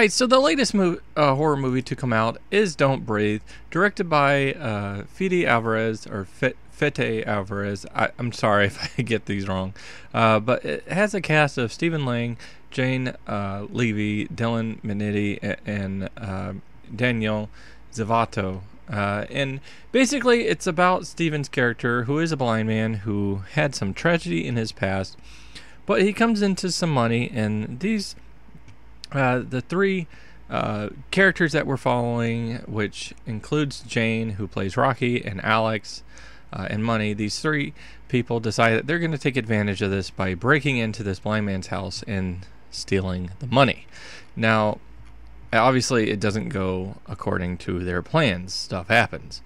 right, so the latest horror movie to come out is Don't Breathe, directed by Fede Alvarez, or Fete Alvarez. I'm sorry if I get these wrong. But it has a cast of Stephen Lang, Jane Levy, Dylan Minetti, and Daniel Zavato. And basically, it's about Stephen's character, who is a blind man who had some tragedy in his past, but he comes into some money, and these the three characters that we're following, which includes Jane, who plays Rocky, and Alex, and Money, these three people decide that they're going to take advantage of this by breaking into this blind man's house and stealing the money. Now, obviously, it doesn't go according to their plans. Stuff happens.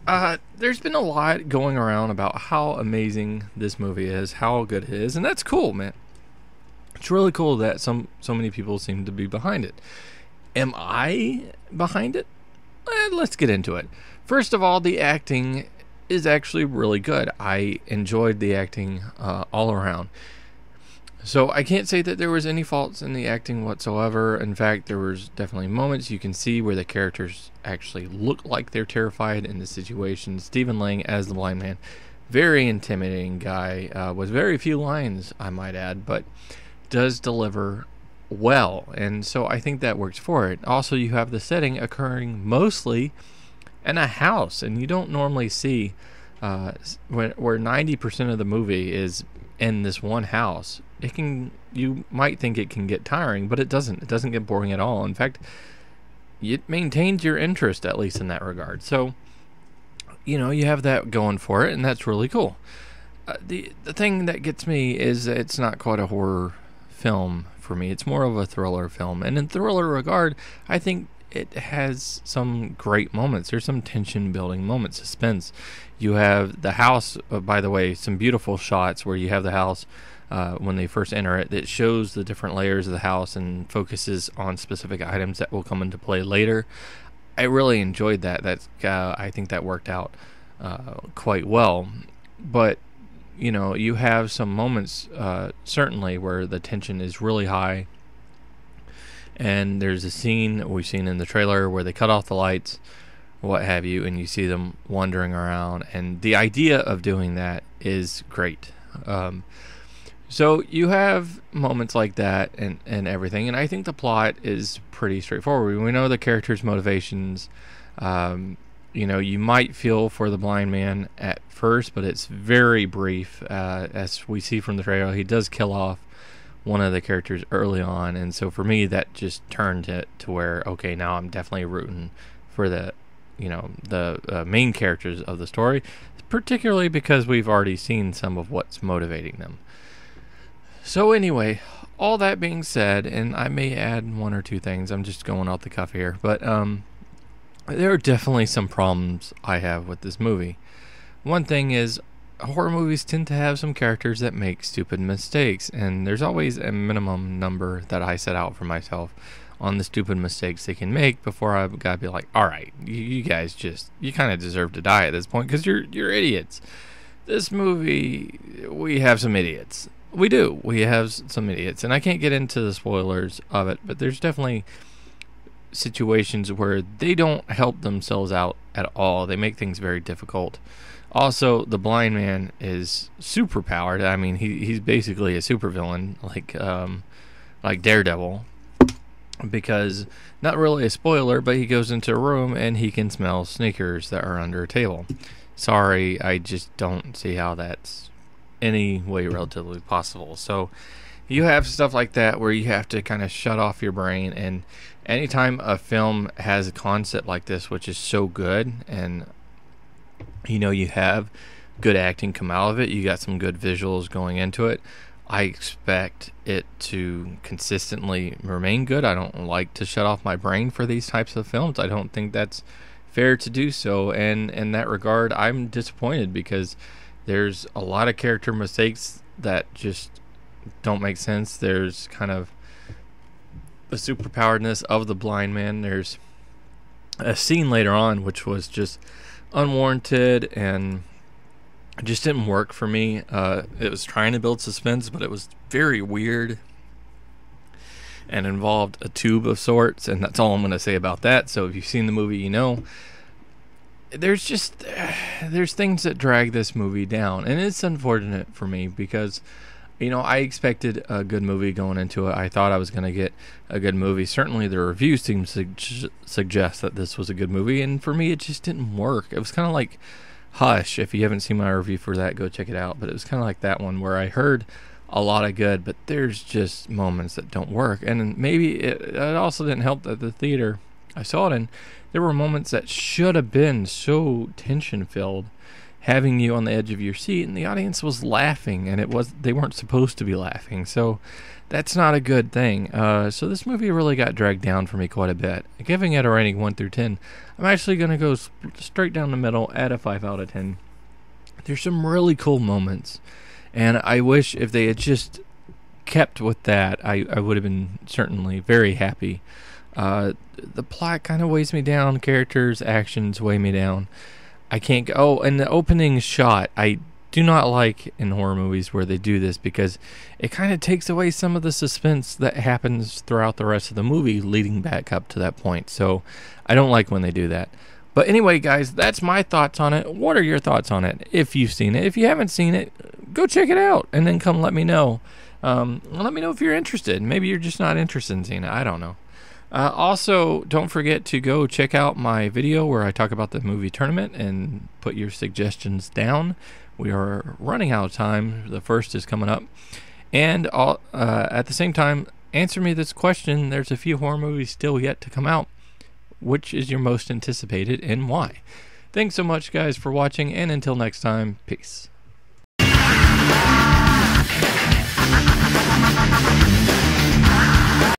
There's been a lot going around about how amazing this movie is, how good it is, and that's cool, man. It's really cool that so many people seem to be behind it. Am I behind it? Let's get into it. First of all, the acting is actually really good. I enjoyed the acting all around. So I can't say that there was any faults in the acting whatsoever. In fact, there was definitely moments you can see where the characters actually look like they're terrified in the situation. Stephen Lang as the blind man, very intimidating guy, with very few lines, I might add, but does deliver well, and so I think that works for it. Also, you have the setting occurring mostly in a house, and you don't normally see where 90% of the movie is in this one house. You might think it can get tiring, but it doesn't get boring at all. In fact, it maintains your interest, at least in that regard. So you have that going for it, and that's really cool. The thing that gets me is it's not quite a horror film for me. It's more of a thriller film, and in thriller regard, I think it has some great moments. There's some tension building moments, suspense. You have the house, by the way, some beautiful shots where you have the house when they first enter it, that shows the different layers of the house and focuses on specific items that will come into play later. I really enjoyed that. I think that worked out quite well. But you have some moments, certainly, where the tension is really high. And there's a scene we've seen in the trailer where they cut off the lights, what have you, and you see them wandering around. And the idea of doing that is great. So you have moments like that and everything. And I think the plot is pretty straightforward. We know the characters' motivations. You might feel for the blind man at first, but it's very brief. As we see from the trailer, he does kill off one of the characters early on, and so for me, that just turned it to where, okay, now I'm definitely rooting for the main characters of the story, particularly because we've already seen some of what's motivating them. So anyway, all that being said, and I may add one or two things, I'm just going off the cuff here, but there are definitely some problems I have with this movie. One thing is, horror movies tend to have some characters that make stupid mistakes, and there's always a minimum number that I set out for myself on the stupid mistakes they can make before I've got to be like, all right, you guys you kind of deserve to die at this point because you're idiots. This movie, we have some idiots. We do. We have some idiots, and I can't get into the spoilers of it, but there's definitely situations where they don't help themselves out at all. They make things very difficult. Also, the blind man is super powered. I mean, he's basically a supervillain, like Daredevil, because, not really a spoiler, but he goes into a room and he can smell sneakers that are under a table. Sorry, I just don't see how that's any way relatively possible. So you have stuff like that where you have to kind of shut off your brain, and anytime a film has a concept like this, which is so good, and you have good acting come out of it, you got some good visuals going into it, I expect it to consistently remain good. I don't like to shut off my brain for these types of films. I don't think that's fair to do so, and in that regard, I'm disappointed because there's a lot of character mistakes that just don't make sense. There's kind of the superpoweredness of the blind man. There's a scene later on which was just unwarranted and it just didn't work for me. It was trying to build suspense, but it was very weird. and involved a tube of sorts, and that's all I'm going to say about that. So if you've seen the movie, you know. There's things that drag this movie down, and it's unfortunate for me because I expected a good movie going into it. I thought I was going to get a good movie. Certainly the reviews seem to suggest that this was a good movie, and for me it just didn't work. It was kind of like Hush. If you haven't seen my review for that, go check it out. But it was kind of like that one where I heard a lot of good, but there's just moments that don't work. And maybe it also didn't help that the theater I saw it in, there were moments that should have been so tension filled, having you on the edge of your seat, and the audience was laughing, and they weren't supposed to be laughing. So that's not a good thing. So this movie really got dragged down for me quite a bit. Giving it a rating 1 through 10, I'm actually going to go straight down the middle at a 5 out of 10. There's some really cool moments, and I wish if they had just kept with that, I would have been certainly very happy. The plot kind of weighs me down. Characters, actions weigh me down. I can't go. Oh, and the opening shot, I do not like in horror movies where they do this because it kind of takes away some of the suspense that happens throughout the rest of the movie leading back up to that point. So I don't like when they do that. But anyway, guys, that's my thoughts on it. What are your thoughts on it? If you've seen it. If you haven't seen it, go check it out and then come let me know. Let me know if you're interested. Maybe you're just not interested in seeing it. I don't know. Also, don't forget to go check out my video where I talk about the movie tournament and put your suggestions down. We are running out of time. The first is coming up. And at the same time, answer me this question. There's a few horror movies still yet to come out. Which is your most anticipated and why? Thanks so much, guys, for watching. And until next time, peace.